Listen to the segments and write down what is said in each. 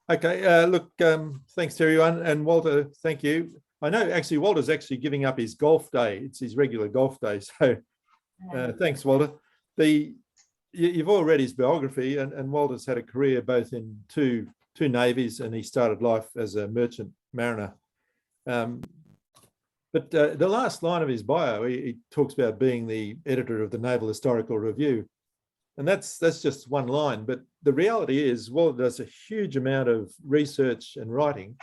Okay, look, thanks to everyone. And Walter, thank you. I know actually Walter's actually giving up his golf day. It's his regular golf day. So thanks, Walter. You've all read his biography, and Walter's had a career both in two navies, and he started life as a merchant mariner. But the last line of his bio, he talks about being the editor of the Naval Historical Review. And that's just one line. But the reality is, Walter does a huge amount of research and writing.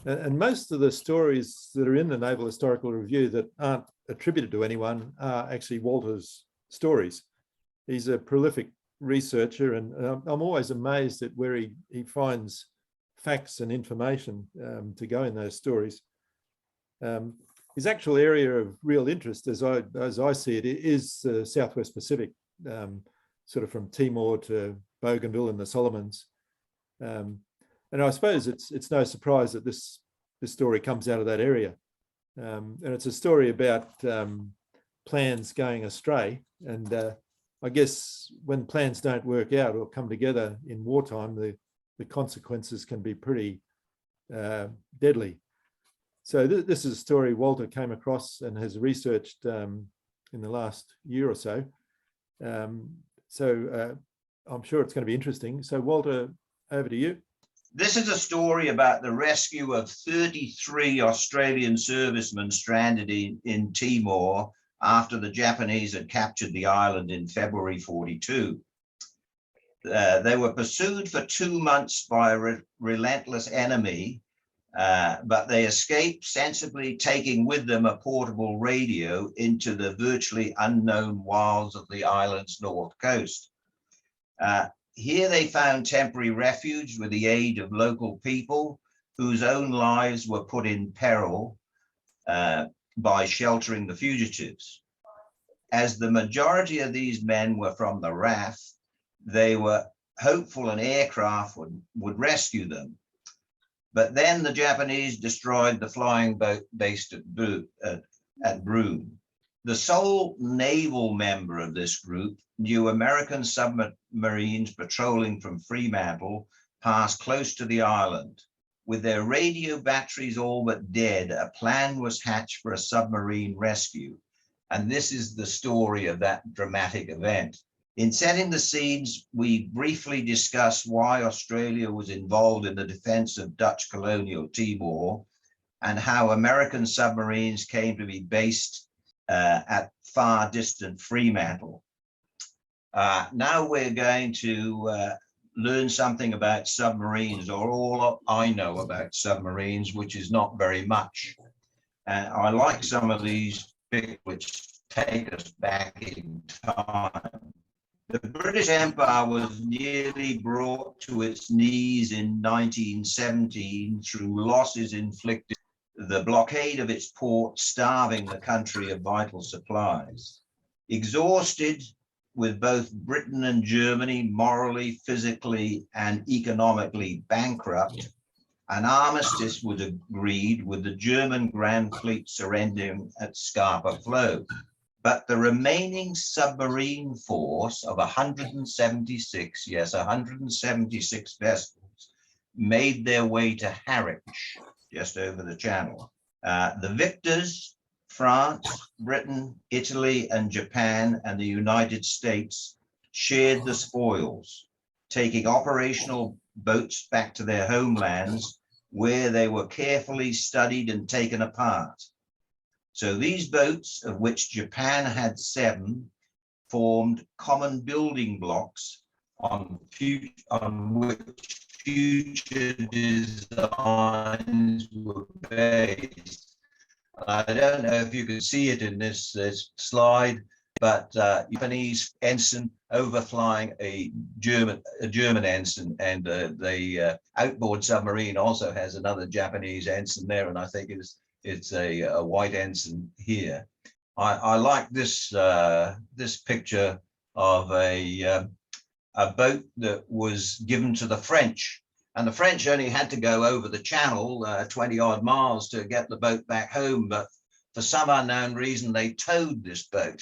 And most of the stories that are in the Naval Historical Review that aren't attributed to anyone are actually Walter's stories. He's a prolific researcher, and I'm always amazed at where he finds facts and information to go in those stories. His actual area of real interest, as I see it, is the Southwest Pacific, sort of from Timor to Bougainville and the Solomons. And I suppose it's no surprise that this story comes out of that area. And it's a story about plans going astray. And I guess when plans don't work out or come together in wartime, the consequences can be pretty deadly. So this is a story Walter came across and has researched in the last year or so. So I'm sure it's going to be interesting. So Walter, over to you. This is a story about the rescue of 33 Australian servicemen stranded in Timor after the Japanese had captured the island in February 42. They were pursued for 2 months by a relentless enemy, but they escaped, sensibly taking with them a portable radio into the virtually unknown wilds of the island's north coast. Here they found temporary refuge with the aid of local people whose own lives were put in peril by sheltering the fugitives. As the majority of these men were from the RAF, they were hopeful an aircraft would rescue them. But then the Japanese destroyed the flying boat based at Buru. The sole naval member of this group knew American submarines patrolling from Fremantle pass close to the island. With their radio batteries all but dead, a plan was hatched for a submarine rescue. And this is the story of that dramatic event. In setting the scenes, we briefly discuss why Australia was involved in the defense of Dutch colonial Timor and how American submarines came to be based at far distant Fremantle. Now we're going to learn something about submarines, or all I know about submarines, which is not very much. I like some of these pictures which take us back in time. The British Empire was nearly brought to its knees in 1917 through losses inflicted, the blockade of its ports starving the country of vital supplies. Exhausted, with both Britain and Germany morally, physically, and economically bankrupt, an armistice was agreed with the German Grand Fleet surrendering at Scapa Flow. But the remaining submarine force of 176, yes, 176 vessels, made their way to Harwich, just over the channel. The victors, France, Britain, Italy, and Japan, and the United States, shared the spoils, taking operational boats back to their homelands, where they were carefully studied and taken apart. So these boats, of which Japan had 7, formed common building blocks on which future designs were based. I don't know if you can see it in this slide, but Japanese ensign overflying a German ensign, and the outboard submarine also has another Japanese ensign there, and I think it's a white ensign here. I like this this picture of a boat that was given to the French, and the French only had to go over the channel 20 odd miles to get the boat back home, but for some unknown reason they towed this boat,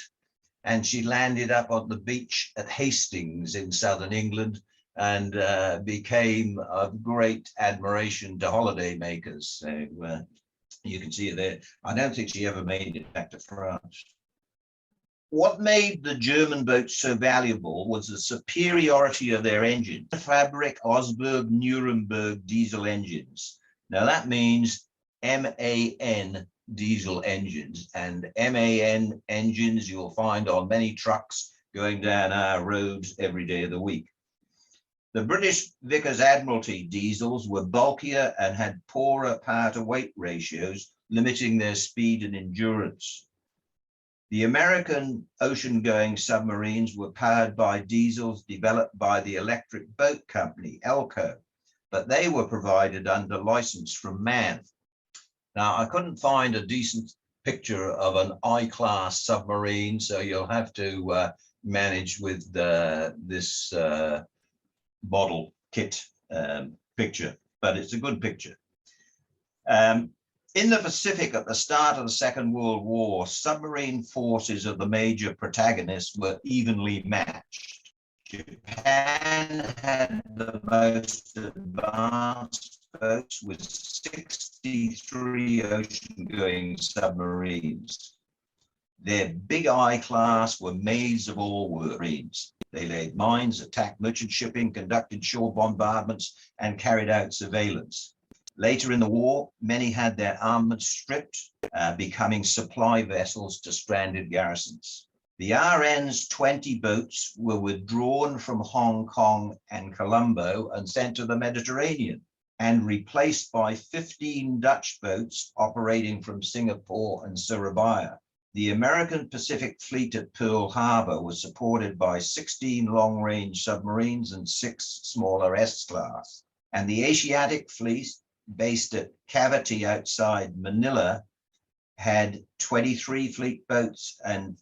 and she landed up on the beach at Hastings in southern England, and became of great admiration to holidaymakers. So you can see it there. I don't think she ever made it back to France. What made the German boats so valuable was the superiority of their engines. Fabric Osberg Nuremberg diesel engines. Now that means MAN diesel engines, and MAN engines you'll find on many trucks going down our roads every day of the week. The British Vickers Admiralty diesels were bulkier and had poorer power-to-weight ratios, limiting their speed and endurance. The American ocean-going submarines were powered by diesels developed by the Electric Boat Company, ELCO, but they were provided under license from MAN. Now, I couldn't find a decent picture of an I-class submarine, so you'll have to manage with this model kit picture, but it's a good picture. In the Pacific at the start of the Second World War, submarine forces of the major protagonists were evenly matched. Japan had the most advanced boats with 63 ocean-going submarines. Their big I class were maids of all work marines. They laid mines, attacked merchant shipping, conducted shore bombardments, and carried out surveillance. Later in the war, many had their armaments stripped, becoming supply vessels to stranded garrisons. The RN's 20 boats were withdrawn from Hong Kong and Colombo and sent to the Mediterranean, and replaced by 15 Dutch boats operating from Singapore and Surabaya. The American Pacific Fleet at Pearl Harbor was supported by 16 long-range submarines and 6 smaller S-class. And the Asiatic Fleet, based at Cavite outside Manila, had 23 fleet boats and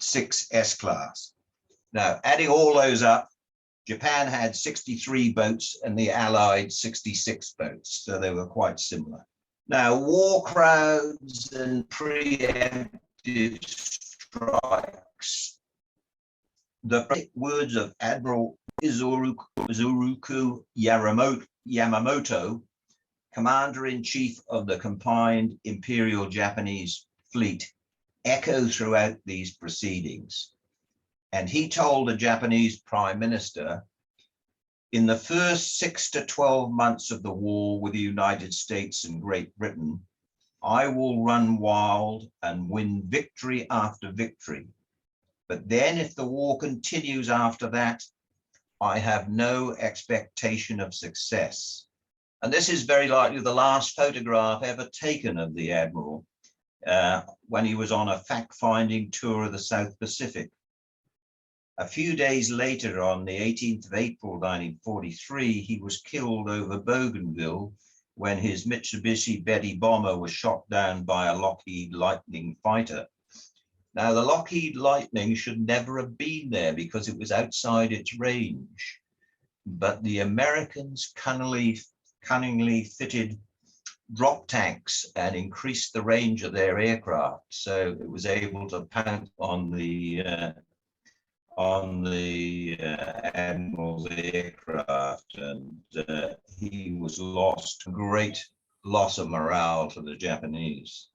6 S-class. Now, adding all those up, Japan had 63 boats and the Allied 66 boats, so they were quite similar. Now, war crowds and preemptive strikes. The words of Admiral Izuruku Yamamoto, Commander-in-Chief of the combined Imperial Japanese Fleet, echo throughout these proceedings. And he told the Japanese Prime Minister, in the first 6 to 12 months of the war with the United States and Great Britain, I will run wild and win victory after victory. But then if the war continues after that, I have no expectation of success. And this is very likely the last photograph ever taken of the Admiral when he was on a fact-finding tour of the South Pacific. A few days later, on the 18th of April, 1943, he was killed over Bougainville when his Mitsubishi Betty bomber was shot down by a Lockheed Lightning fighter. Now, the Lockheed Lightning should never have been there because it was outside its range. But the Americans cunningly fitted drop tanks and increased the range of their aircraft, so it was able to pounce on the Admiral's aircraft, and he was lost. Great loss of morale to the Japanese.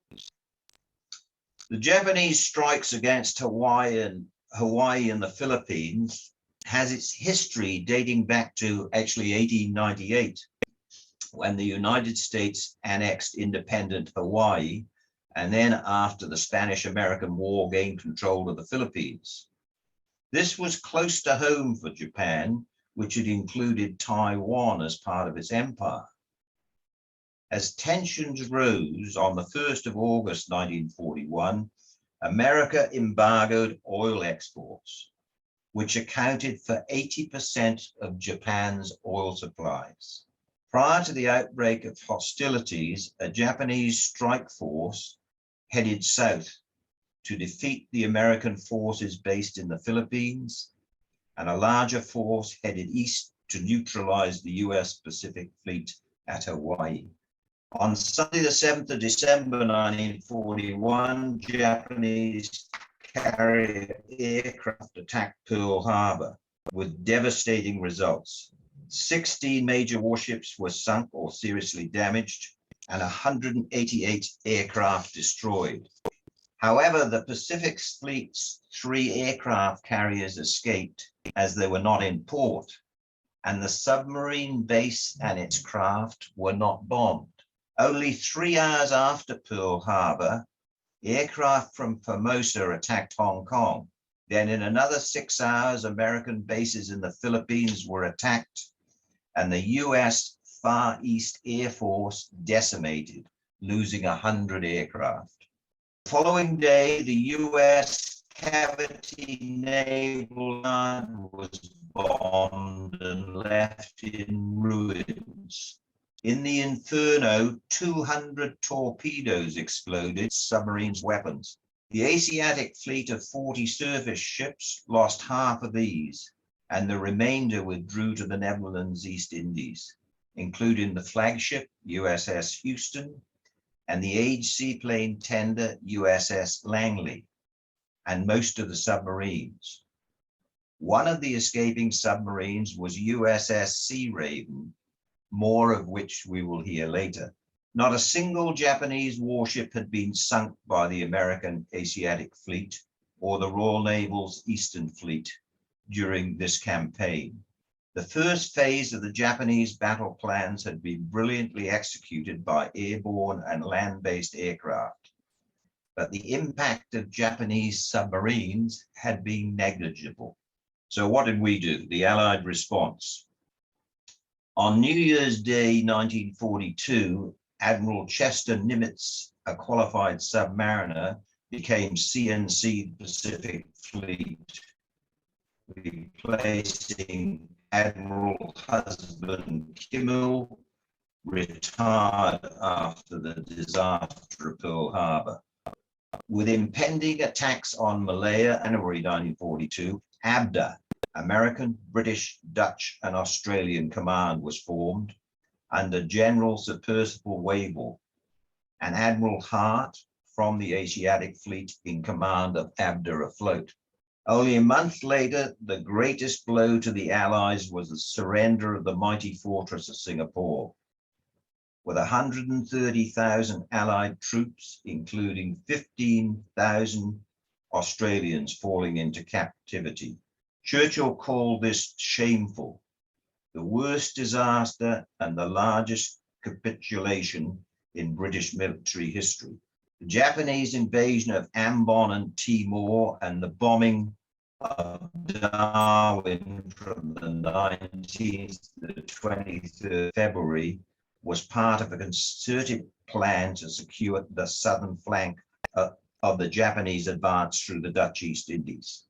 The Japanese strikes against Hawaii and the Philippines has its history dating back to actually 1898, when the United States annexed independent Hawaii, and then after the Spanish-American War gained control of the Philippines. This was close to home for Japan, which had included Taiwan as part of its empire. As tensions rose on the 1st of August 1941, America embargoed oil exports, which accounted for 80% of Japan's oil supplies. Prior to the outbreak of hostilities, a Japanese strike force headed south to defeat the American forces based in the Philippines, and a larger force headed east to neutralize the US Pacific Fleet at Hawaii. On Sunday, the 7th of December, 1941, Japanese carrier aircraft attacked Pearl Harbor. with devastating results. 16 major warships were sunk or seriously damaged, and 188 aircraft destroyed. However, the Pacific Fleet's 3 aircraft carriers escaped as they were not in port, and the submarine base and its craft were not bombed. Only 3 hours after Pearl Harbor, aircraft from Formosa attacked Hong Kong. Then in another 6 hours, American bases in the Philippines were attacked, and the US Far East Air Force decimated, losing 100 aircraft. The following day, the US Cavite Naval Yard was bombed and left in ruins. In the inferno, 200 torpedoes exploded, submarines' weapons. The Asiatic fleet of 40 surface ships lost half of these, and the remainder withdrew to the Netherlands East Indies, including the flagship USS Houston and the aged seaplane tender USS Langley, and most of the submarines. One of the escaping submarines was USS Searaven, more of which we will hear later. Not a single Japanese warship had been sunk by the American Asiatic Fleet or the Royal Naval's Eastern Fleet during this campaign. The first phase of the Japanese battle plans had been brilliantly executed by airborne and land-based aircraft, but the impact of Japanese submarines had been negligible. So what did we do? The Allied response. On New Year's Day 1942, Admiral Chester Nimitz, a qualified submariner, became CNC Pacific Fleet, replacing Admiral Husband Kimmel, retired after the disaster of Pearl Harbor. With impending attacks on Malaya, January 1942, ABDA, American, British, Dutch, and Australian Command was formed under General Sir Percival Wavell and Admiral Hart from the Asiatic Fleet in command of ABDA afloat. Only a month later, the greatest blow to the Allies was the surrender of the mighty fortress of Singapore. With 130,000 Allied troops, including 15,000 Australians falling into captivity. Churchill called this shameful, the worst disaster and the largest capitulation in British military history. The Japanese invasion of Ambon and Timor and the bombing of Darwin from the 19th to the 23rd February was part of a concerted plan to secure the southern flank of the Japanese advance through the Dutch East Indies.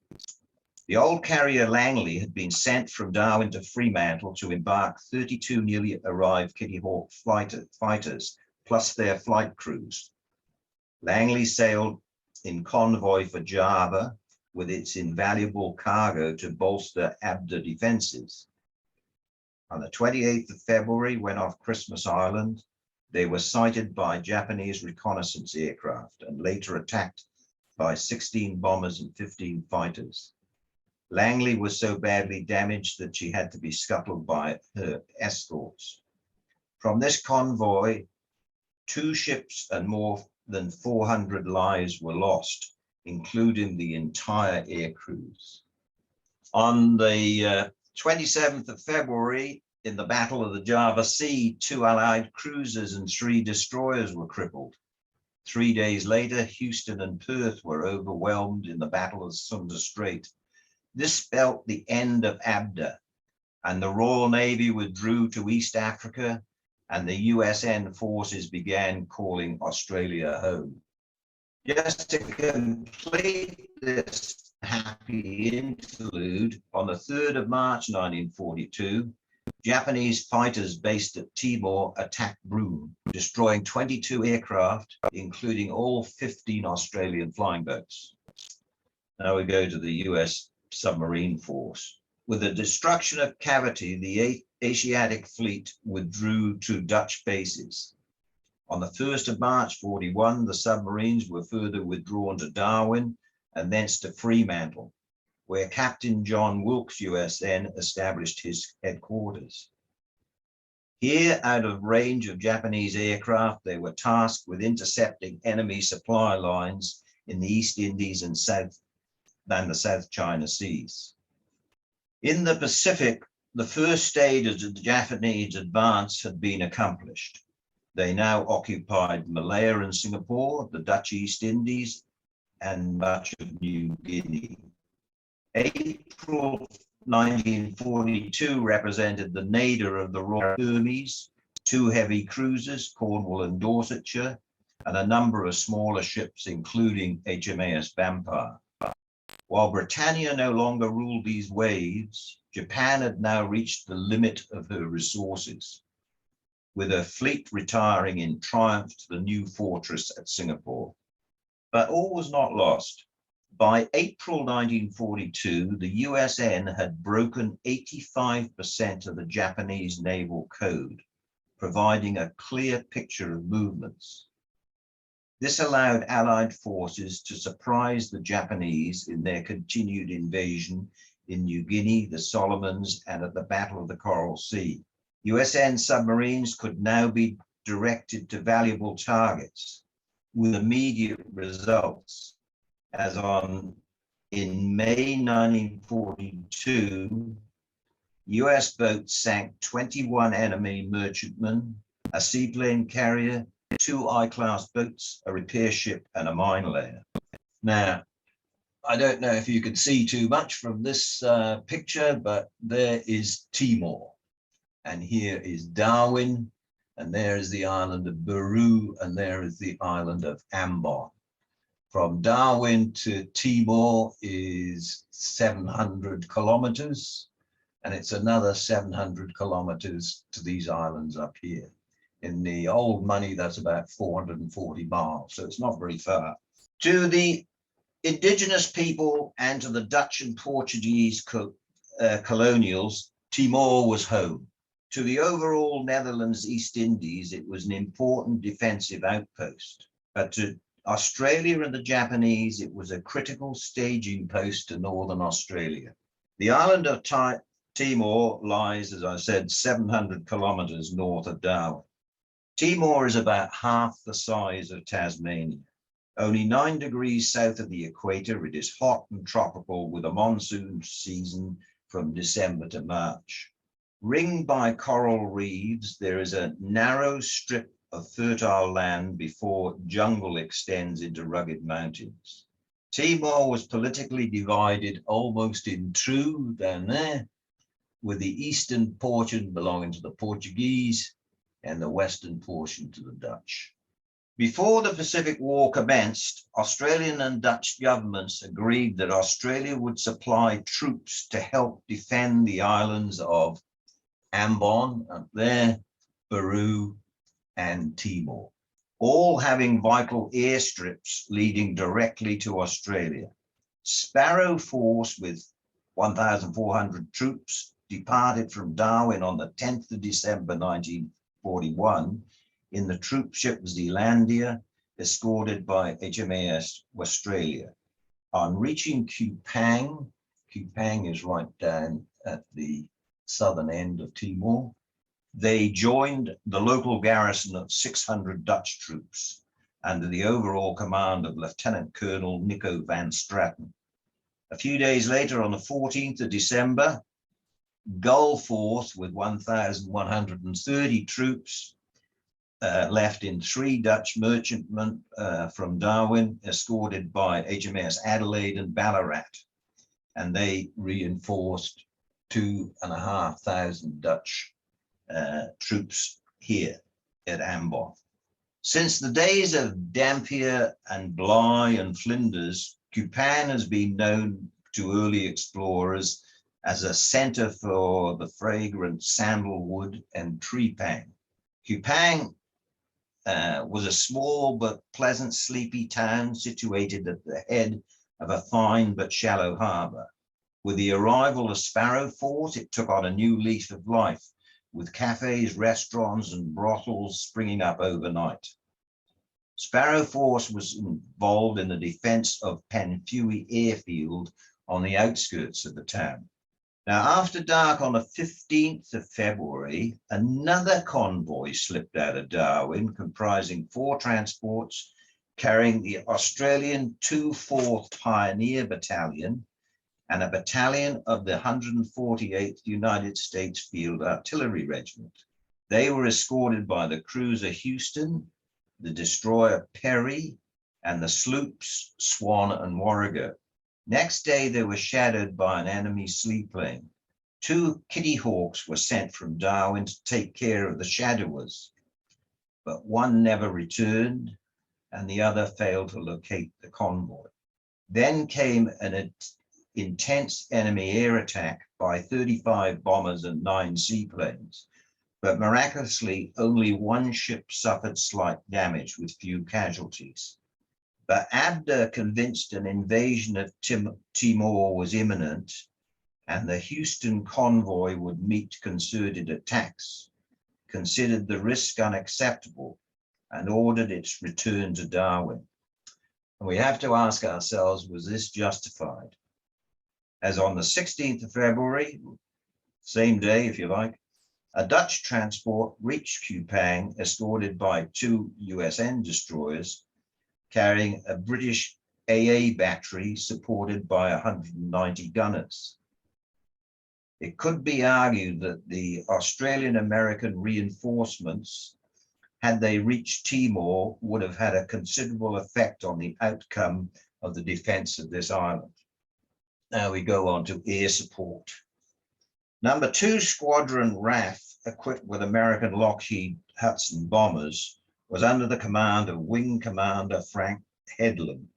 The old carrier Langley had been sent from Darwin to Fremantle to embark 32 newly arrived Kitty Hawk fighters, plus their flight crews. Langley sailed in convoy for Java with its invaluable cargo to bolster ABDA defenses. On the 28th of February, when off Christmas Island, they were sighted by Japanese reconnaissance aircraft and later attacked by 16 bombers and 15 fighters. Langley was so badly damaged that she had to be scuttled by her escorts. From this convoy, 2 ships and more than 400 lives were lost, including the entire air crews. On the 27th of February, in the Battle of the Java Sea, 2 Allied cruisers and 3 destroyers were crippled. 3 days later, Houston and Perth were overwhelmed in the Battle of Sunda Strait. This spelt the end of ABDA, and the Royal Navy withdrew to East Africa, and the USN forces began calling Australia home. Just to complete this happy interlude, on the 3rd of March 1942, Japanese fighters based at Timor attacked Buru, destroying 22 aircraft, including all 15 Australian flying boats. Now we go to the US submarine force. With the destruction of Cavite, the Asiatic fleet withdrew to Dutch bases. On the 1st of March 41, the submarines were further withdrawn to Darwin and thence to Fremantle, where Captain John Wilkes USN established his headquarters. Here, out of range of Japanese aircraft, they were tasked with intercepting enemy supply lines in the East Indies and the South China Seas. In the Pacific, the first stage of the Japanese advance had been accomplished. They now occupied Malaya and Singapore, the Dutch East Indies, and much of New Guinea. April 1942 represented the nadir of the Royal Hermes, 2 heavy cruisers, Cornwall and Dorsetshire, and a number of smaller ships, including HMAS Vampire. While Britannia no longer ruled these waves, Japan had now reached the limit of her resources, with her fleet retiring in triumph to the new fortress at Singapore. But all was not lost. By April 1942, the USN had broken 85% of the Japanese naval code, providing a clear picture of movements. This allowed Allied forces to surprise the Japanese in their continued invasion in New Guinea, the Solomons, and at the Battle of the Coral Sea. USN submarines could now be directed to valuable targets with immediate results, as in May 1942, US boats sank 21 enemy merchantmen, a seaplane carrier, 2 I-class boats, a repair ship, and a mine layer. Now, I don't know if you can see too much from this picture, but there is Timor, and here is Darwin, and there is the island of Buru, and there is the island of Ambon. From Darwin to Timor is 700 kilometers, and it's another 700 kilometers to these islands up here. In the old money, that's about 440 miles, so it's not very far. To the indigenous people and to the Dutch and Portuguese colonials, Timor was home. To the overall Netherlands East Indies, it was an important defensive outpost. But to Australia and the Japanese, it was a critical staging post to Northern Australia. The island of Timor lies, as I said, 700 kilometers north of Darwin. Timor is about half the size of Tasmania. Only 9 degrees south of the equator, it is hot and tropical with a monsoon season from December to March. Ringed by coral reefs, there is a narrow strip of fertile land before jungle extends into rugged mountains. Timor was politically divided almost in two down there, with the eastern portion belonging to the Portuguese and the western portion to the Dutch. Before the Pacific War commenced, Australian and Dutch governments agreed that Australia would supply troops to help defend the islands of Ambon up there, Buru, and Timor, all having vital airstrips leading directly to Australia. Sparrow Force with 1,400 troops departed from Darwin on the 10th of December 1941 in the troop ship Zealandia, escorted by HMAS Australia. On reaching Kupang is right down at the southern end of Timor, they joined the local garrison of 600 Dutch troops under the overall command of Lieutenant Colonel Nico van Straten. A few days later, on the 14th of December, Gull Force with 1,130 troops left in 3 Dutch merchantmen from Darwin, escorted by HMAS Adelaide and Ballarat, and they reinforced 2,500 Dutch troops here at Ambon. Since the days of Dampier and Bligh and Flinders, Kupang has been known to early explorers as a center for the fragrant sandalwood and treepang. Kupang was a small but pleasant sleepy town situated at the head of a fine but shallow harbor. With the arrival of Sparrow Force, it took on a new leaf of life, with cafes, restaurants, and brothels springing up overnight. Sparrow Force was involved in the defense of Penfewy Airfield on the outskirts of the town. Now, after dark on the 15th of February, another convoy slipped out of Darwin, comprising 4 transports carrying the Australian 24th Pioneer Battalion and a battalion of the 148th United States Field Artillery Regiment. They were escorted by the cruiser Houston, the destroyer Perry, and the sloops Swan and Warrego. Next day, they were shadowed by an enemy seaplane. 2 Kitty Hawks were sent from Darwin to take care of the shadowers, but one never returned and the other failed to locate the convoy. Then came an intense enemy air attack by 35 bombers and 9 seaplanes, but miraculously only one ship suffered slight damage with few casualties. But ABDA, convinced an invasion of Timor was imminent and the Houston convoy would meet concerted attacks, considered the risk unacceptable and ordered its return to Darwin. And we have to ask ourselves, was this justified? As on the 16th of February, same day if you like, a Dutch transport reached Kupang escorted by 2 USN destroyers carrying a British AA battery supported by 190 gunners. It could be argued that the Australian-American reinforcements, had they reached Timor, would have had a considerable effect on the outcome of the defense of this island. Now we go on to air support. Number 2 Squadron RAF, equipped with American Lockheed Hudson bombers, was under the command of Wing Commander Frank Headland.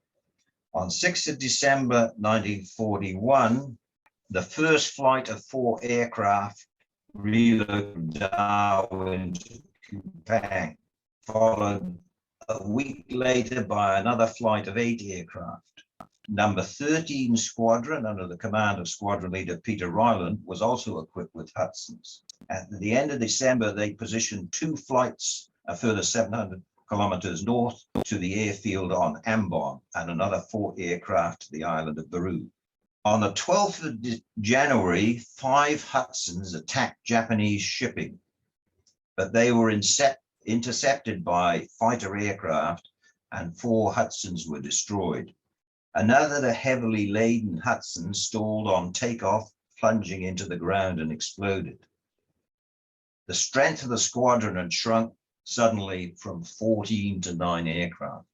On 6th of December 1941, the first flight of 4 aircraft relocated from Darwin to Kupang, followed a week later by another flight of 8 aircraft. Number 13 Squadron, under the command of Squadron Leader Peter Ryland, was also equipped with Hudsons. At the end of December, they positioned 2 flights a further 700 kilometers north to the airfield on Ambon and another 4 aircraft to the island of Buru. On the 12th of January, 5 Hudsons attacked Japanese shipping, but they were intercepted by fighter aircraft and 4 Hudsons were destroyed. Another heavily laden Hudson stalled on takeoff, plunging into the ground and exploded. The strength of the squadron had shrunk suddenly from 14 to 9 aircraft.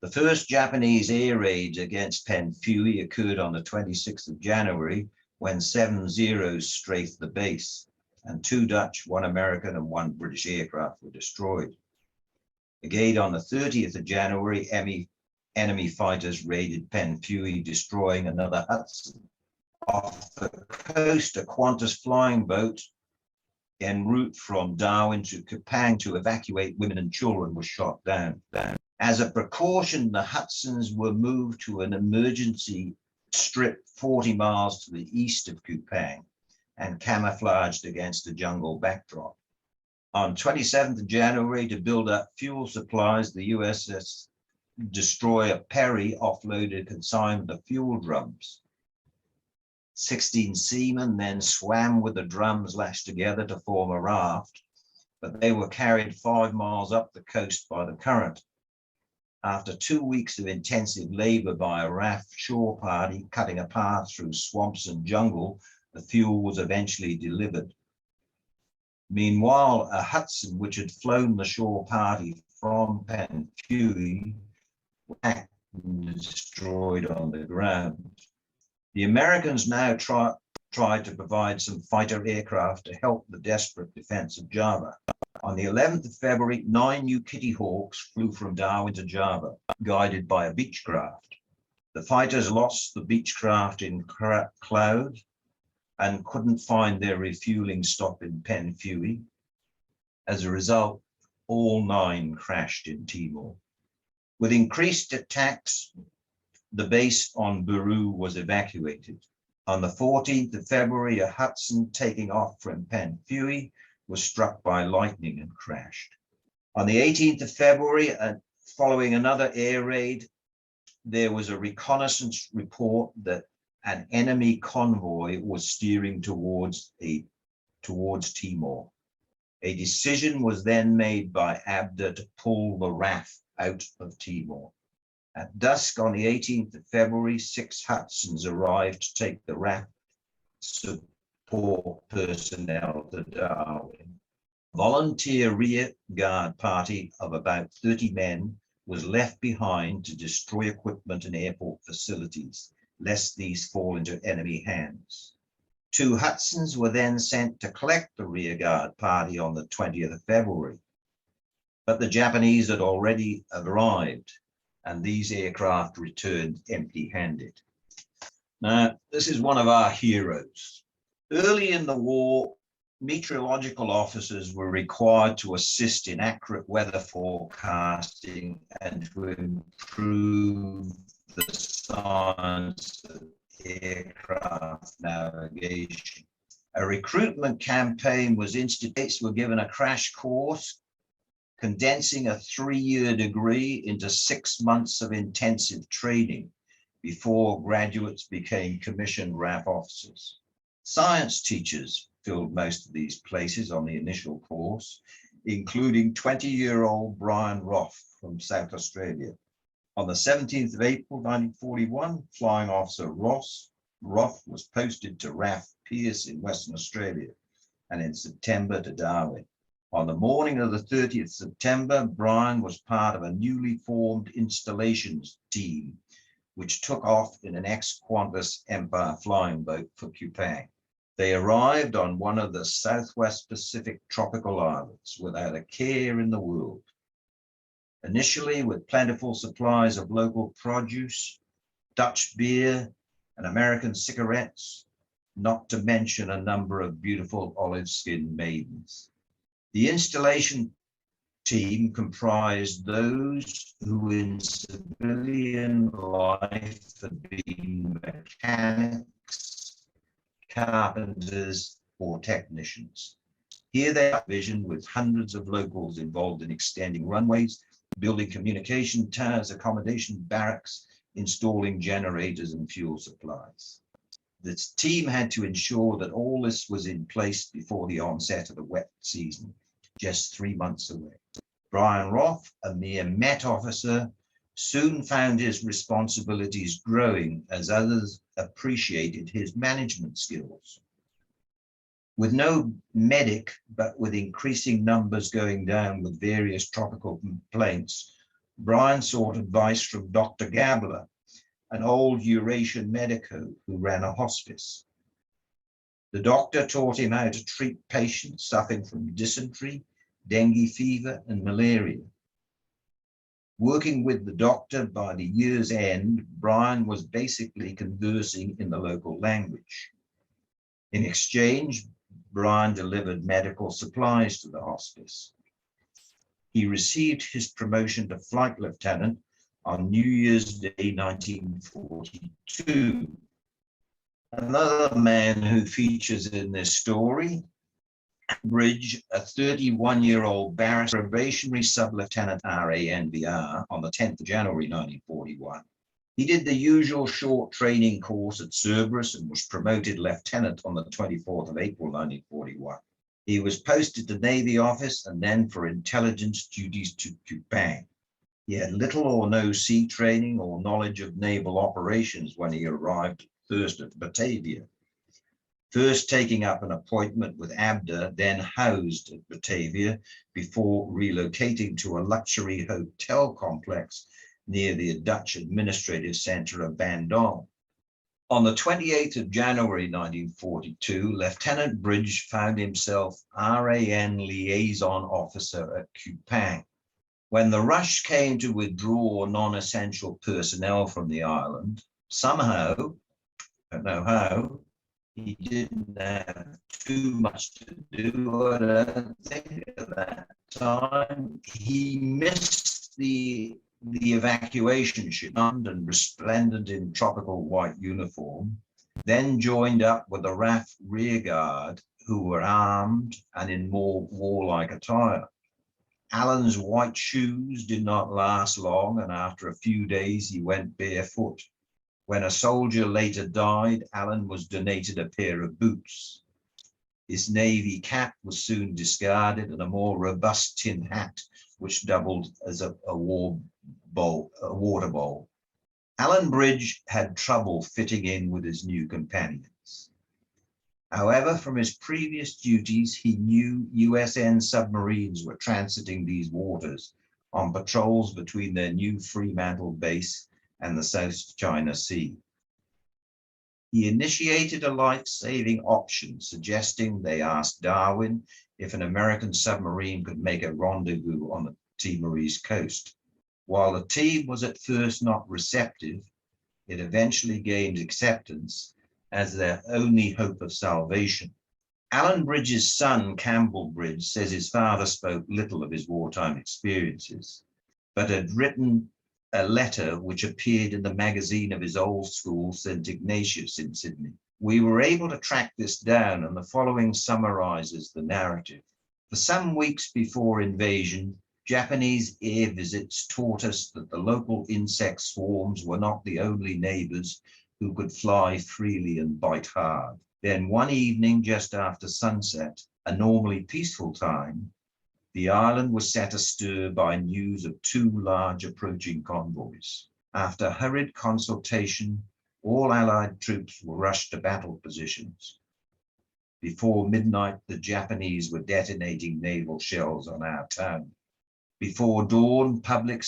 The first Japanese air raids against Penfui occurred on the 26th of January when 7 Zeros strafed the base and 2 Dutch, 1 American and 1 British aircraft were destroyed. Again on the 30th of January, enemy fighters raided Penfui, destroying another Hudson. Off the coast, a QANTAS flying boat en route from Darwin to Kupang to evacuate women and children was shot down. As a precaution, the Hudsons were moved to an emergency strip 40 miles to the east of Kupang and camouflaged against the jungle backdrop. On 27th of January, to build up fuel supplies, the USS destroyer Perry offloaded a consignment of fuel drums. 16 seamen then swam with the drums lashed together to form a raft, but they were carried 5 miles up the coast by the current. After 2 weeks of intensive labor by a raft shore party cutting a path through swamps and jungle, the fuel was eventually delivered. Meanwhile, a Hudson, which had flown the shore party from Penfui, was destroyed on the ground. The Americans now tried to provide some fighter aircraft to help the desperate defense of Java. On the 11th of February, 9 new Kitty Hawks flew from Darwin to Java, guided by a Beechcraft. The fighters lost the Beechcraft in cloud and couldn't find their refueling stop in Penfui. As a result, all 9 crashed in Timor. With increased attacks, the base on Buru was evacuated. On the 14th of February, a Hudson taking off from Penfui was struck by lightning and crashed. On the 18th of February, following another air raid, there was a reconnaissance report that an enemy convoy was steering towards Timor. A decision was then made by ABDA to pull the RAF out of Timor. At dusk on the 18th of February, 6 Hudsons arrived to take the RAF support personnel to Darwin. A volunteer rearguard party of about 30 men was left behind to destroy equipment and airport facilities, lest these fall into enemy hands. 2 Hudsons were then sent to collect the rearguard party on the 20th of February. But the Japanese had already arrived, and these aircraft returned empty-handed. Now, this is one of our heroes. Early in the war, meteorological officers were required to assist in accurate weather forecasting and to improve the science of aircraft navigation. A recruitment campaign was instituted. Were given a crash course, condensing a 3-year degree into 6 months of intensive training before graduates became commissioned RAF officers. Science teachers filled most of these places on the initial course, including 20-year-old Bryan Rofe from South Australia. On the 17th of April, 1941, Flying Officer Rofe was posted to RAF Pearce in Western Australia, and in September to Darwin. On the morning of the 30th September, Bryan was part of a newly formed installations team, which took off in an ex-QANTAS Empire flying boat for Kupang. They arrived on one of the Southwest Pacific tropical islands without a care in the world. Initially with plentiful supplies of local produce, Dutch beer, and American cigarettes, not to mention a number of beautiful olive-skinned maidens. The installation team comprised those who in civilian life had been mechanics, carpenters, or technicians. Here they are vision with hundreds of locals involved in extending runways, building communication towers, accommodation barracks, installing generators and fuel supplies. This team had to ensure that all this was in place before the onset of the wet season, just 3 months away. Bryan Rofe, a mere Met officer, soon found his responsibilities growing as others appreciated his management skills. With no medic, but with increasing numbers going down with various tropical complaints, Bryan sought advice from Dr. Gabler, an old Eurasian medico who ran a hospice. The doctor taught him how to treat patients suffering from dysentery, dengue fever, and malaria. Working with the doctor, by the year's end, Bryan was basically conversing in the local language. In exchange, Bryan delivered medical supplies to the hospice. He received his promotion to flight lieutenant on New Year's Day 1942. Another man who features in this story, Bridge, a 31-year-old barrister, probationary sub-lieutenant RANVR on the 10th of January 1941. He did the usual short training course at Cerberus and was promoted lieutenant on the 24th of April 1941. He was posted to Navy office and then for intelligence duties to Kupang. He had little or no sea training or knowledge of naval operations when he arrived first at Batavia. First taking up an appointment with ABDA, then housed at Batavia before relocating to a luxury hotel complex near the Dutch administrative centre of Ambon. On the 28th of January 1942, Lieutenant Bridge found himself RAN liaison officer at Kupang. When the rush came to withdraw non-essential personnel from the island, somehow, I don't know how, he didn't have too much to do, I don't think, at that time. He missed the evacuation ship and resplendent in tropical white uniform, then joined up with the RAF rearguard, who were armed and in more warlike attire. Allen's white shoes did not last long, and after a few days he went barefoot. When a soldier later died, Allen was donated a pair of boots. His navy cap was soon discarded, and a more robust tin hat, which doubled as a water bowl. Allen Bridge had trouble fitting in with his new companions. However, from his previous duties, he knew USN submarines were transiting these waters on patrols between their new Fremantle base and the South China Sea. He initiated a life-saving option, suggesting they asked Darwin if an American submarine could make a rendezvous on the Timorese coast. While the team was at first not receptive, it eventually gained acceptance as their only hope of salvation. Allen Bridge's son, Campbell Bridge, says his father spoke little of his wartime experiences, but had written a letter which appeared in the magazine of his old school, St. Ignatius in Sydney. We were able to track this down, and the following summarizes the narrative. For some weeks before invasion, Japanese air visits taught us that the local insect swarms were not the only neighbors who could fly freely and bite hard. Then one evening, just after sunset, a normally peaceful time, the island was set astir by news of two large approaching convoys. After hurried consultation, all Allied troops were rushed to battle positions. Before midnight, the Japanese were detonating naval shells on our town. Before dawn, public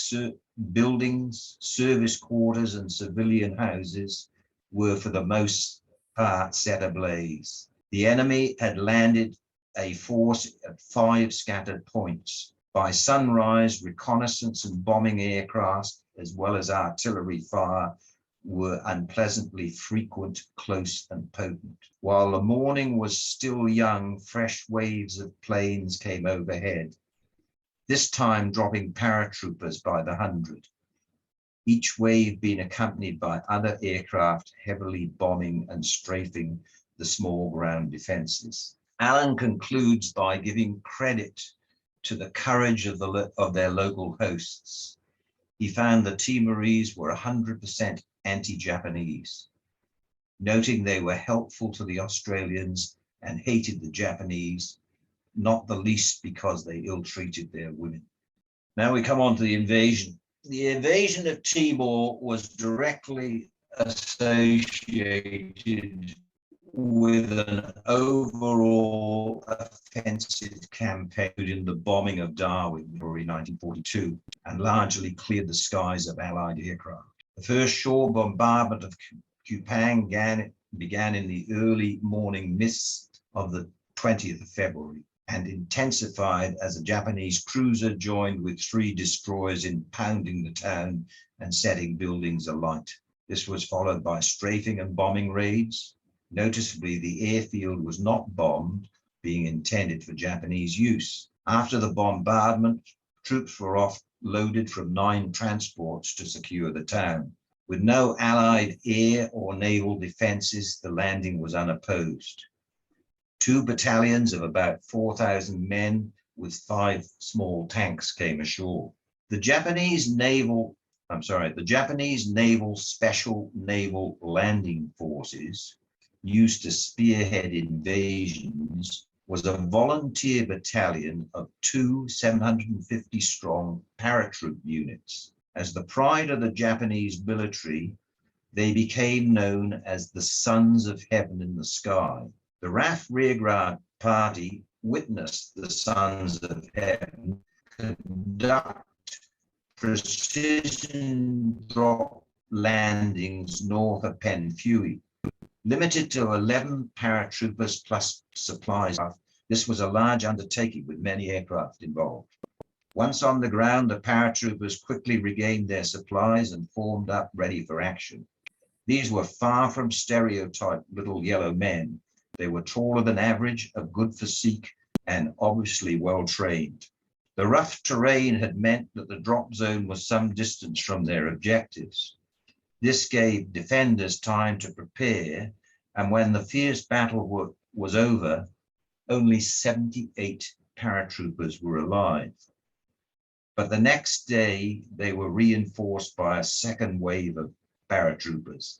buildings, service quarters, and civilian houses were for the most part set ablaze. The enemy had landed a force at 5 scattered points. By sunrise, reconnaissance and bombing aircraft, as well as artillery fire, were unpleasantly frequent, close, and potent. While the morning was still young, fresh waves of planes came overhead, this time dropping paratroopers by the hundred, each wave being accompanied by other aircraft heavily bombing and strafing the small ground defenses. Allen concludes by giving credit to the courage of their local hosts. He found the Timorese were 100% anti-Japanese, noting they were helpful to the Australians and hated the Japanese, not the least because they ill-treated their women. Now we come on to the invasion. The invasion of Timor was directly associated with an overall offensive campaign in the bombing of Darwin in February 1942 and largely cleared the skies of Allied aircraft. The first shore bombardment of Kupang began in the early morning mists of the 20th of February and intensified as a Japanese cruiser joined with 3 destroyers in pounding the town and setting buildings alight. This was followed by strafing and bombing raids. Noticeably, the airfield was not bombed, being intended for Japanese use. After the bombardment, troops were offloaded from 9 transports to secure the town. With no Allied air or naval defenses, the landing was unopposed. 2 battalions of about 4,000 men with 5 small tanks came ashore. The Japanese Naval Special Naval Landing Forces, used to spearhead invasions, was a volunteer battalion of 2 750-strong paratroop units. As the pride of the Japanese military, they became known as the Sons of Heaven in the Sky. The RAF Rearguard party witnessed the Sons of Heaven conduct precision drop landings north of Penfewy. Limited to 11 paratroopers plus supplies, this was a large undertaking with many aircraft involved. Once on the ground, the paratroopers quickly regained their supplies and formed up ready for action. These were far from stereotyped little yellow men. They were taller than average, of good physique, and obviously well trained. The rough terrain had meant that the drop zone was some distance from their objectives. This gave defenders time to prepare, and when the fierce battle was over, only 78 paratroopers were alive. But the next day, they were reinforced by a second wave of paratroopers.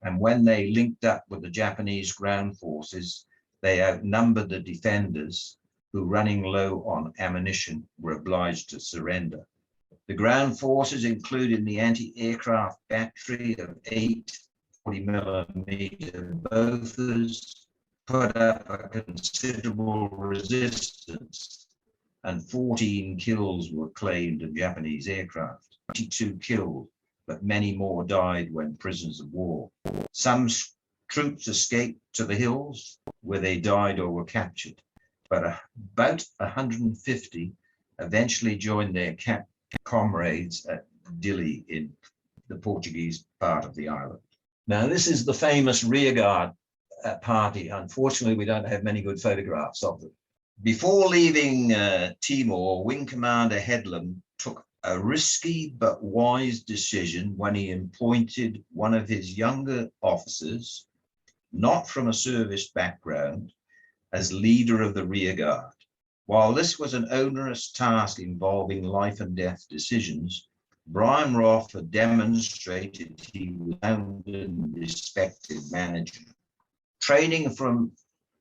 And when they linked up with the Japanese ground forces, they outnumbered the defenders, who, running low on ammunition, were obliged to surrender. The ground forces, including the anti-aircraft battery of 8 40mm Bofors, put up a considerable resistance, and 14 kills were claimed of Japanese aircraft. 22 killed, but many more died when prisoners of war. Some troops escaped to the hills, where they died or were captured, but about 150 eventually joined their comrades at Dili in the Portuguese part of the island. Now, this is the famous Rearguard party. Unfortunately, we don't have many good photographs of them. Before leaving Timor, Wing Commander Headlam took a risky but wise decision when he appointed one of his younger officers, not from a service background, as leader of the Rearguard. While this was an onerous task involving life and death decisions, Bryan Rofe had demonstrated he was a sound and respected manager. Training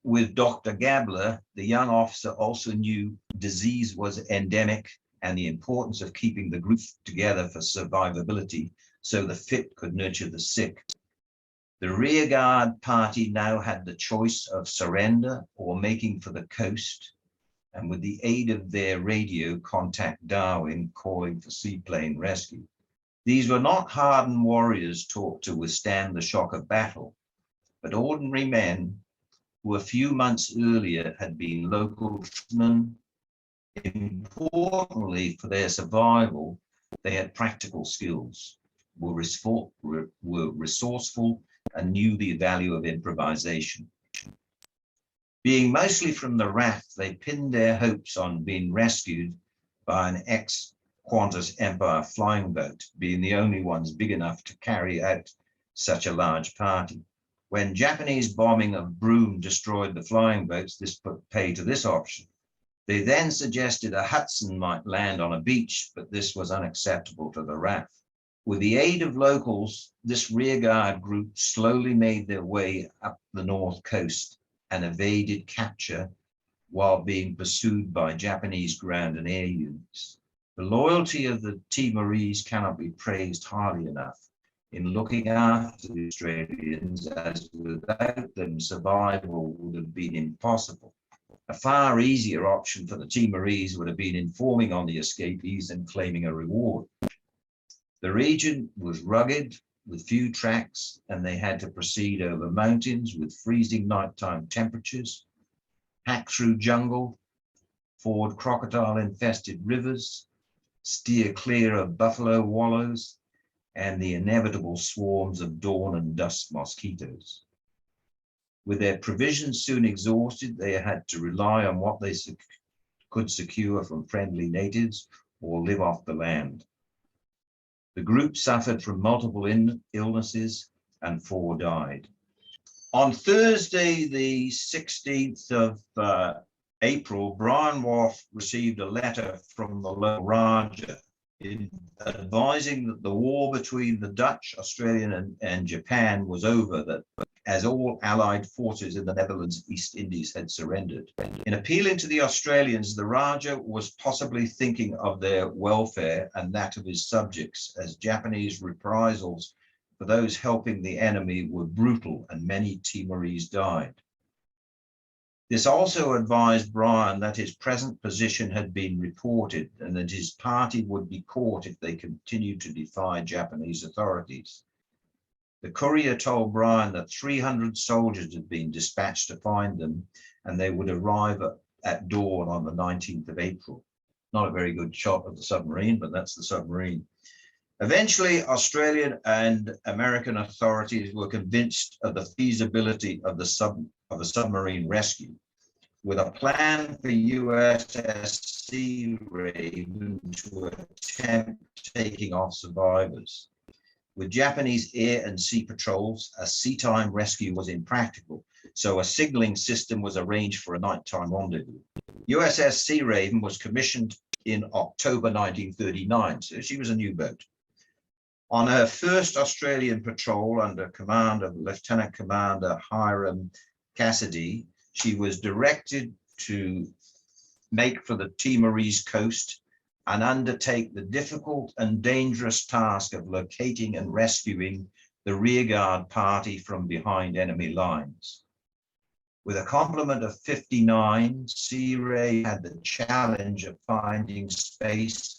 with Dr. Gabler, the young officer also knew disease was endemic and the importance of keeping the group together for survivability so the fit could nurture the sick. The Rearguard party now had the choice of surrender or making for the coast, and with the aid of their radio, contact Darwin, calling for seaplane rescue. These were not hardened warriors taught to withstand the shock of battle, but ordinary men who a few months earlier had been local tribesmen. Importantly, for their survival, they had practical skills, were resourceful, and knew the value of improvisation. Being mostly from the RAF, they pinned their hopes on being rescued by an ex-QANTAS Empire flying boat, being the only ones big enough to carry out such a large party. When Japanese bombing of Buru destroyed the flying boats, this put pay to this option. They then suggested a Hudson might land on a beach, but this was unacceptable to the RAF. With the aid of locals, this Rearguard group slowly made their way up the north coast and evaded capture while being pursued by Japanese ground and air units. The loyalty of the Timorese cannot be praised highly enough in looking after the Australians, as without them survival would have been impossible. A far easier option for the Timorese would have been informing on the escapees and claiming a reward. The region was rugged with few tracks, and they had to proceed over mountains with freezing nighttime temperatures, hack through jungle, ford crocodile-infested rivers, steer clear of buffalo wallows, and the inevitable swarms of dawn and dusk mosquitoes. With their provisions soon exhausted, they had to rely on what they could secure from friendly natives or live off the land. The group suffered from multiple illnesses and 4 died. On Thursday, the 16th of April, Bryan Rofe received a letter from the local Raja advising that the war between the Dutch, Australian, and Japan was over, that as all Allied forces in the Netherlands East Indies had surrendered. In appealing to the Australians, the Raja was possibly thinking of their welfare and that of his subjects, as Japanese reprisals for those helping the enemy were brutal and many Timorese died. This also advised Bryan that his present position had been reported and that his party would be caught if they continued to defy Japanese authorities. The courier told Bryan that 300 soldiers had been dispatched to find them, and they would arrive at dawn on the 19th of April. Not a very good shot of the submarine, but that's the submarine. Eventually, Australian and American authorities were convinced of the feasibility of the submarine rescue, with a plan for USS Searaven to attempt taking off survivors. With Japanese air and sea patrols, a seatime rescue was impractical, so a signaling system was arranged for a nighttime rendezvous. USS Searaven was commissioned in October 1939, so she was a new boat. On her first Australian patrol under command of Lieutenant Commander Hiram Cassedy, she was directed to make for the Timorese coast and undertake the difficult and dangerous task of locating and rescuing the rearguard party from behind enemy lines. With a complement of 59, Searaven had the challenge of finding space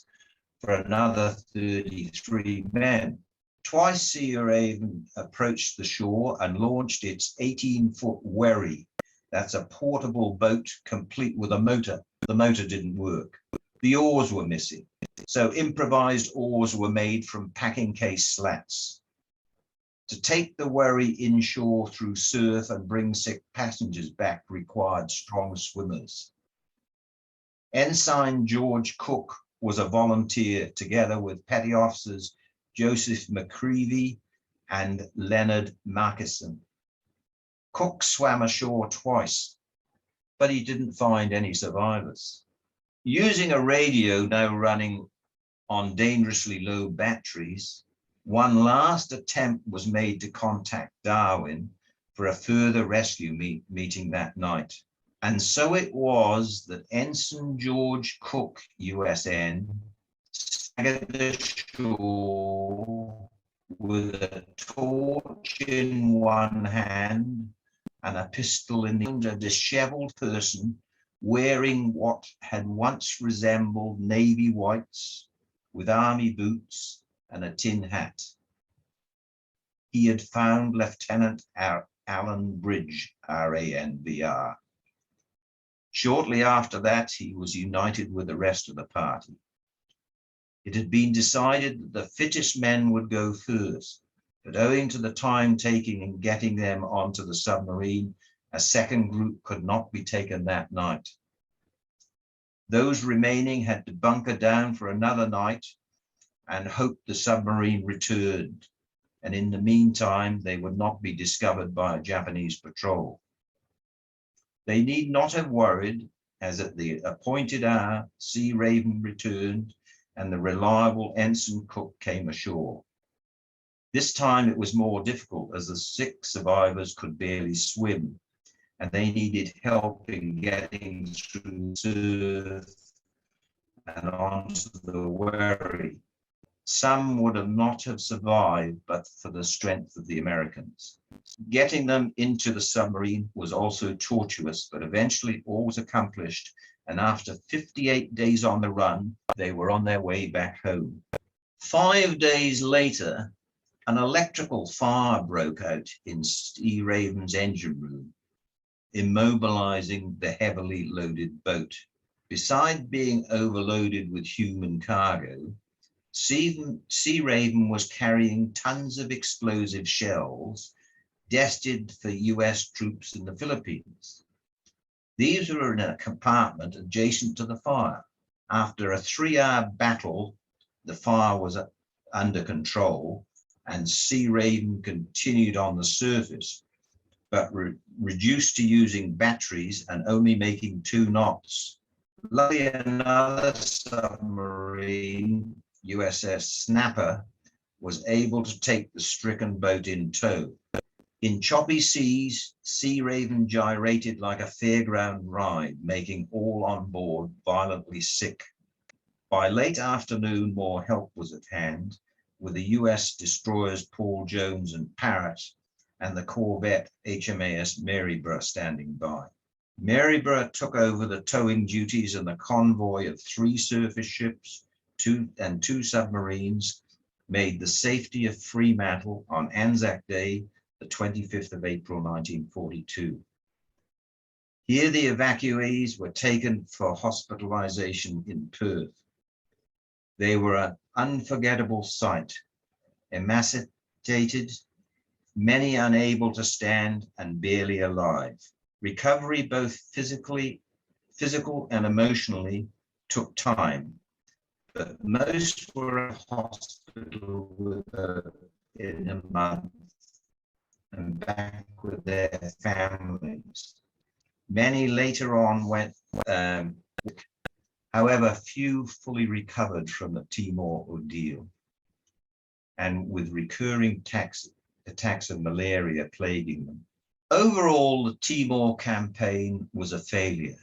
for another 33 men. Twice Searaven approached the shore and launched its 18-foot wherry. That's a portable boat complete with a motor. The motor didn't work. The oars were missing. So improvised oars were made from packing case slats. To take the wherry inshore through surf and bring sick passengers back required strong swimmers. Ensign George Cook was a volunteer together with petty officers Joseph McCreevy and Leonard Markison. Cook swam ashore twice, but he didn't find any survivors. Using a radio now running on dangerously low batteries, one last attempt was made to contact Darwin for a further rescue meeting that night. And so it was that Ensign George Cook, USN, staggered ashore with a torch in one hand and a pistol in the other, a disheveled person wearing what had once resembled navy whites with army boots and a tin hat. He had found Lieutenant Alan Bridge, RANVR. Shortly after that, he was united with the rest of the party. It had been decided that the fittest men would go first, but owing to the time taking in getting them onto the submarine, a second group could not be taken that night. Those remaining had to bunker down for another night and hope the submarine returned, and in the meantime they would not be discovered by a Japanese patrol. They need not have worried, as at the appointed hour, Searaven returned and the reliable Ensign Cook came ashore. This time it was more difficult as the 6 survivors could barely swim and they needed help in getting through surf and onto the wherry. Some would have not have survived but for the strength of the Americans. Getting them into the submarine was also tortuous, but eventually all was accomplished, and after 58 days on the run, they were on their way back home. 5 days later, an electrical fire broke out in Searaven's engine room, immobilizing the heavily loaded boat. Besides being overloaded with human cargo, Searaven was carrying tons of explosive shells destined for US troops in the Philippines. These were in a compartment adjacent to the fire. After a 3-hour battle, the fire was under control and Searaven continued on the surface, but reduced to using batteries and only making 2 knots. Luckily, another submarine, USS Snapper, was able to take the stricken boat in tow. In choppy seas, Searaven gyrated like a fairground ride, making all on board violently sick. By late afternoon, more help was at hand, with the US destroyers Paul Jones and Parrott and the corvette HMAS Maryborough standing by. Maryborough took over the towing duties, and the convoy of 3 surface ships and 2 submarines made the safety of Fremantle on Anzac Day, the 25th of April, 1942. Here the evacuees were taken for hospitalization in Perth. They were an unforgettable sight, emaciated, many unable to stand and barely alive. Recovery, both physical and emotionally, took time, but most were in hospital in a month and back with their families. Many later on went, however, few fully recovered from the Timor ordeal. and with recurring attacks of malaria plaguing them. Overall, the Timor campaign was a failure,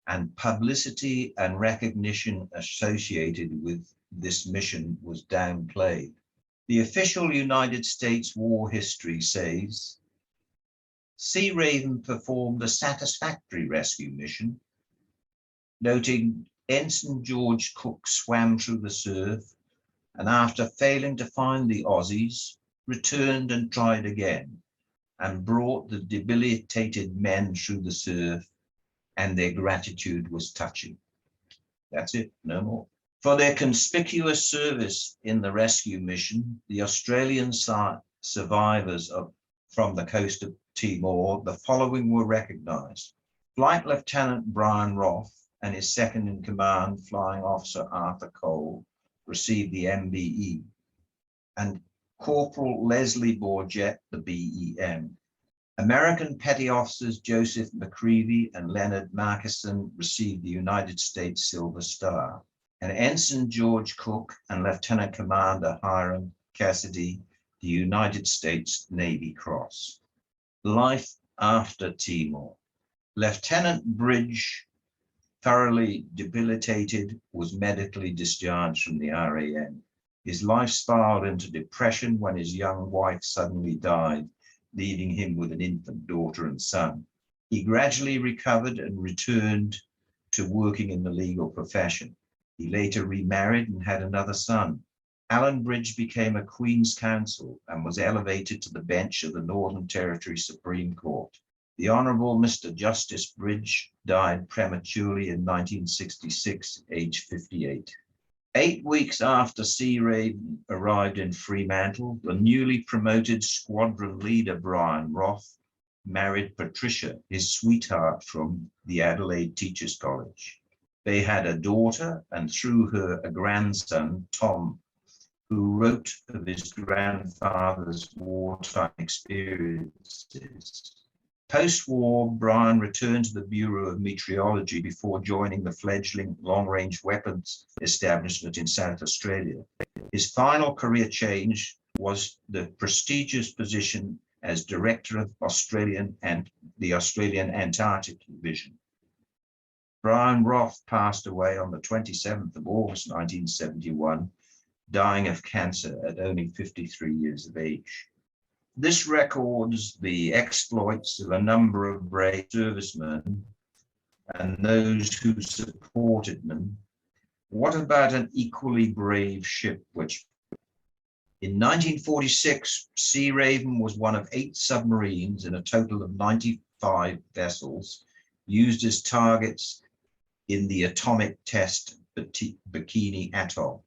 and publicity and recognition associated with this mission was downplayed. The official United States war history says, Searaven performed a satisfactory rescue mission, noting Ensign George Cook swam through the surf and after failing to find the Aussies, returned and tried again and brought the debilitated men through the surf, and their gratitude was touching. That's it, no more. For their conspicuous service in the rescue mission, the Australian survivors from the coast of Timor, the following were recognized. Flight Lieutenant Bryan Rofe and his second in command, Flying Officer Arthur Cole, received the MBE, and Corporal Leslie Bourget, the BEM. American Petty Officers Joseph McCreevy and Leonard Markison received the United States Silver Star, and Ensign George Cook and Lieutenant Commander Hiram Cassedy, the United States Navy Cross. Life after Timor. Lieutenant Bridge, thoroughly debilitated, was medically discharged from the RAN. His life spiraled into depression when his young wife suddenly died, leaving him with an infant daughter and son. He gradually recovered and returned to working in the legal profession. He later remarried and had another son. Alan Bridge became a Queen's Counsel and was elevated to the bench of the Northern Territory Supreme Court. The Honourable Mr. Justice Bridge died prematurely in 1966, aged 58. 8 weeks after Searaven arrived in Fremantle, the newly promoted squadron leader Bryan Rofe married Patricia, his sweetheart from the Adelaide Teachers College. They had a daughter and through her a grandson, Tom, who wrote of his grandfather's wartime experiences. Post-war, Bryan returned to the Bureau of Meteorology before joining the fledgling long-range weapons establishment in South Australia. His final career change was the prestigious position as Director of the Australian Antarctic Division. Bryan Rofe passed away on the 27th of August 1971, dying of cancer at only 53 years of age. This records the exploits of a number of brave servicemen and those who supported them. What about an equally brave ship? Which in 1946, Searaven was one of 8 submarines in a total of 95 vessels used as targets in the atomic test Bikini Atoll.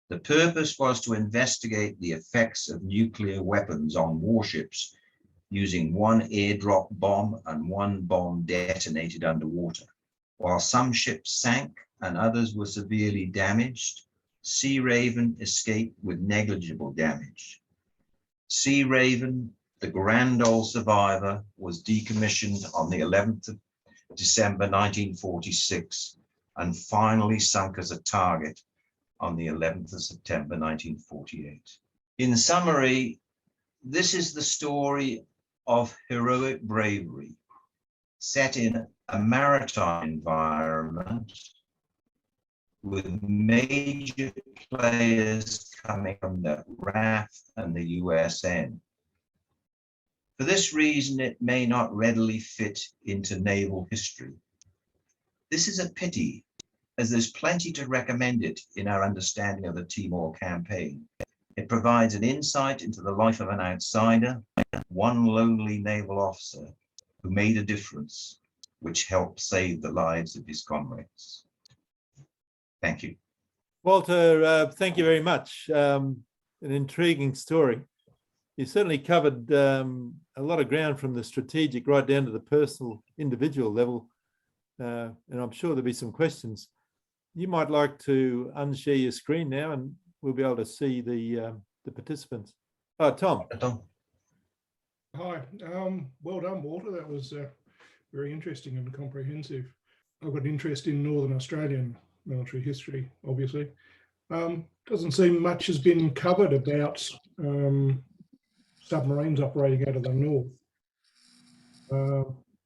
The purpose was to investigate the effects of nuclear weapons on warships using one airdrop bomb and one bomb detonated underwater. While some ships sank and others were severely damaged, Searaven escaped with negligible damage. Searaven, the grand old survivor, was decommissioned on the 11th of December 1946 and finally sunk as a target on the 11th of September 1948. In summary, this is the story of heroic bravery set in a maritime environment with major players coming from the RAF and the USN. For this reason, it may not readily fit into naval history. This is a pity, as there's plenty to recommend it in our understanding of the Timor campaign. It provides an insight into the life of an outsider, one lonely naval officer who made a difference, which helped save the lives of his comrades. Thank you. Walter, thank you very much. An intriguing story. You certainly covered a lot of ground from the strategic right down to the personal, individual level, and I'm sure there'll be some questions. You might like to unshare your screen now and we'll be able to see the participants. Oh, Tom. Hi, well done, Walter. That was very interesting and comprehensive. I've got an interest in Northern Australian military history, obviously. Doesn't seem much has been covered about submarines operating out of the north.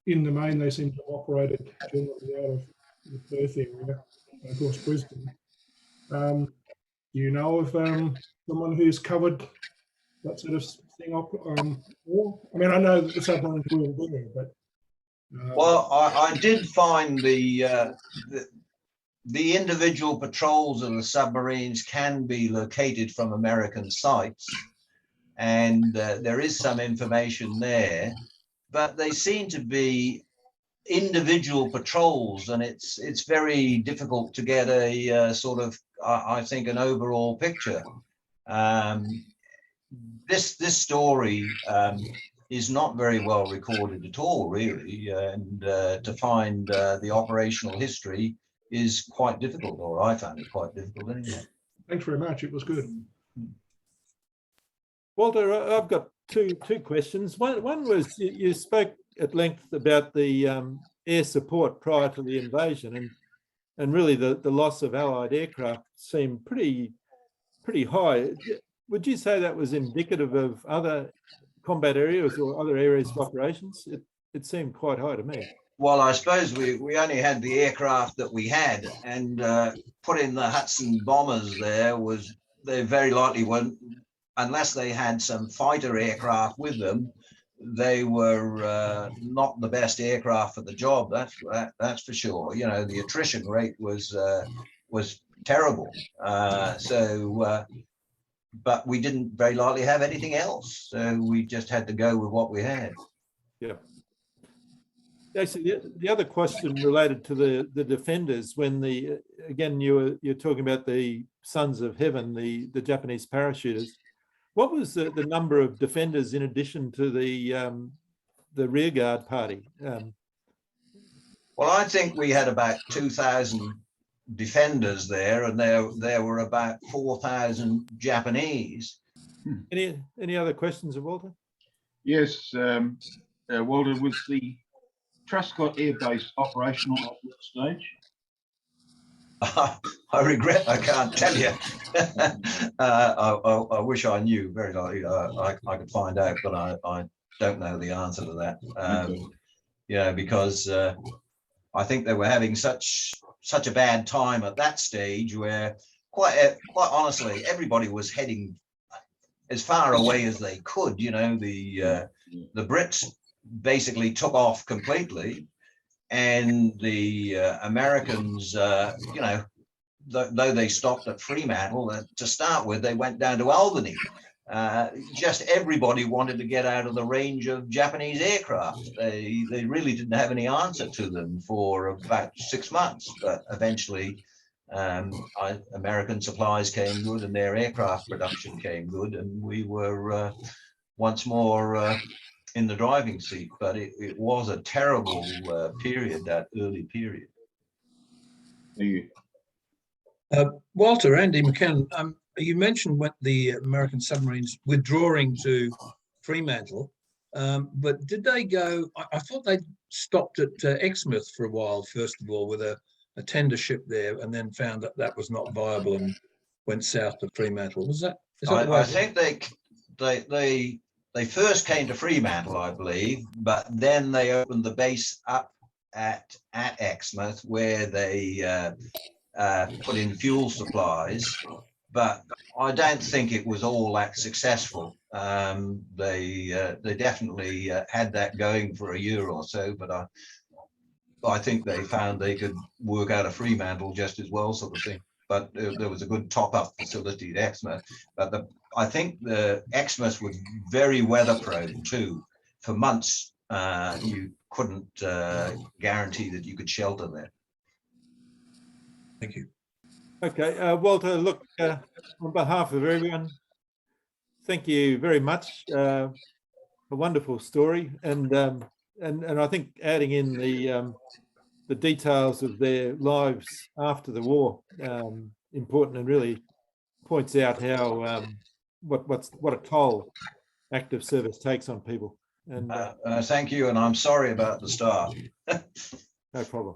In the main, they seem to have operated generally out of the Perth area, and of course Brisbane. Do you know of someone who's covered that sort of thing? Or, I mean, I know that the submarines were there, but well, I did find the individual patrols of the submarines can be located from American sites, and there is some information there, but they seem to be individual patrols, and it's very difficult to get a sort of, I think, an overall picture. This story is not very well recorded at all, really, and to find the operational history is quite difficult, or I found it quite difficult anyway. thanks very much. It was good. Walter, I've got two questions. One was you spoke at length about the air support prior to the invasion, and really the loss of Allied aircraft seemed pretty high. Would you say that was indicative of other combat areas or other areas of operations? It seemed quite high to me. Well, I suppose we only had the aircraft that we had, and putting the Hudson bombers there they very likely weren't, unless they had some fighter aircraft with them, they were not the best aircraft for the job. That's for sure. You know, the attrition rate was terrible. But we didn't very likely have anything else, so we just had to go with what we had. Yeah. Actually, the other question related to the defenders, when again you're talking about the Sons of Heaven, the Japanese parachuters. What was the number of defenders in addition to the rearguard party? Well, I think we had about 2,000 defenders there, and there were about 4,000 Japanese. Any other questions of Walter? Yes, Walter, was the Truscott Air Base operational at what stage? I regret I can't tell you. I wish I knew. Very likely I could find out, but I don't know the answer to that. Yeah, because I think they were having such a bad time at that stage, where quite honestly everybody was heading as far away as they could. You know, the Brits basically took off completely, and the Americans, you know, though they stopped at Fremantle to start with, they went down to Albany. Just everybody wanted to get out of the range of Japanese aircraft. They really didn't have any answer to them for about 6 months, but eventually American supplies came good, and their aircraft production came good, and we were once more in the driving seat. But it was a terrible period, that early period. Thank you. Walter, Andy McCann, you mentioned what the American submarines withdrawing to Fremantle, but did they go? I thought they stopped at Exmouth for a while, first of all, with a tender ship there, and then found that that was not viable and went south to Fremantle. Was that? I think they first came to Fremantle, I believe, but then they opened the base up at Exmouth, where they put in fuel supplies, but I don't think it was all that successful. They definitely had that going for a year or so, but I think they found they could work out of Fremantle just as well, sort of thing. But there was a good top-up facility at Exmouth. But I think the Exmouth was very weather prone too. For months, you couldn't guarantee that you could shelter there. Thank you. Okay, Walter, look, on behalf of everyone, thank you very much. A wonderful story, and I think adding in the details of their lives after the war, important, and really points out how what a toll active service takes on people. And thank you, and I'm sorry about the staff. no problem.